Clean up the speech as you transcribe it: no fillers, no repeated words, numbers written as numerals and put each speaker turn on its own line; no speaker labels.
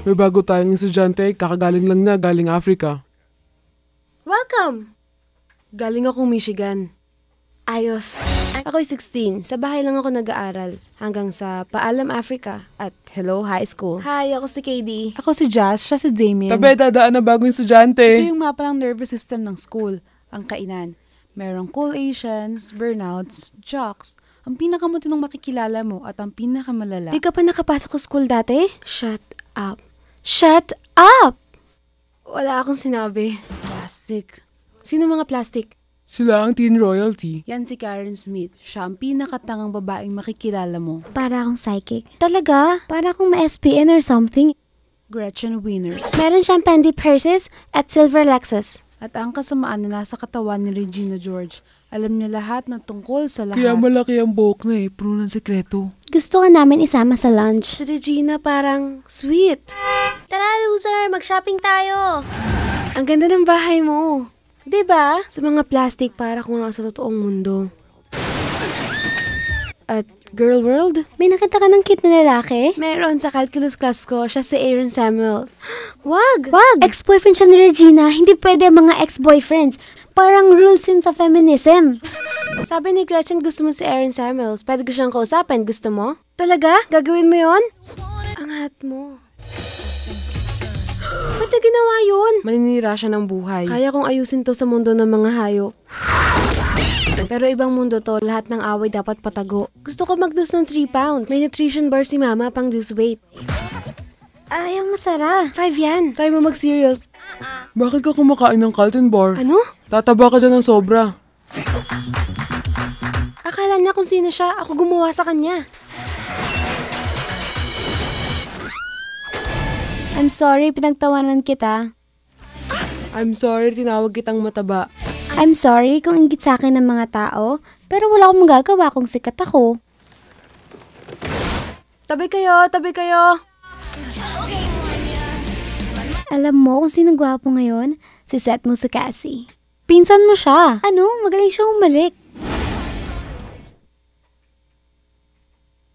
May bago tayong estudyante, kakagaling lang na galing Africa.
Welcome! Galing akong Michigan. Ayos. Ako'y 16. Sa bahay lang ako nag-aaral. Hanggang sa Paalam Africa at Hello High School. Hi, ako si KD.
Ako si Jazz, siya si Damien.
Tabi, dadaan na bagong estudyante.
Ito yung mapa ng nervous system ng school, ang kainan. Merong cool Asians, burnouts, jocks, ang pinakamutinong makikilala mo at ang pinakamalala.
Di ka pa nakapasok sa school dati? Shut up. Shut up! Wala akong sinabi.
Plastic.
Sino mga plastic?
Sila ang teen royalty.
Yan si Karen Smith. Siya ang pinakatangang babaeng makikilala mo.
Para akong psychic.
Talaga?
Para akong ma-SPN or something.
Gretchen Wieners.
Meron siyang Fendi purses at silver Lexus.
At ang kasamaan na nasa katawan ni Regina George. Alam niya lahat na tungkol sa lahat.
Kaya malaki ang buhok na puno ng sekreto.
Gusto ka namin isama sa lunch.
Si Regina parang sweet. Tara, loser! Mag-shopping tayo! Ang ganda ng bahay mo. Diba? Sa mga plastic para kung nasa totoong mundo. At Girl World?
May nakita ka ng cute na lalaki?
Meron sa calculus class ko, siya si Aaron Samuels.
Wag! Ex-boyfriend siya ni Regina. Hindi pwede mga ex-boyfriends. Parang rules yun sa feminism.
Sabi ni Gretchen gusto mo si Aaron Samuels. Pwede ko siyang kausapin. Gusto mo? Talaga? Gagawin mo yon? Ang hat mo. Ba't na ginawa yun? Maninira siya ng buhay. Kaya kong ayusin to sa mundo ng mga hayop. Pero ibang mundo to, lahat ng away dapat patago. Gusto ko mag-lose ng 3 pounds. May nutrition bar si mama pang lose weight.
Ayaw masara.
5 yan. Try mo mag-cereal.
Bakit ka kumakain ng Carlton Bar?
Ano?
Tataba ka dyan ng sobra.
Akala niya kung sino siya. Ako gumawa sa kanya.
I'm sorry, pinagtawanan kita.
I'm sorry, tinawag kitang mataba.
I'm sorry kung inggit sa akin ng mga tao, pero wala akong magagawa kung sikat ako.
Tabi kayo, tabi kayo.
Alam mo kung sino gwapo ngayon? Si Seth Musicasi.
Pinsan mo siya.
Ano? Magaling siya umalik.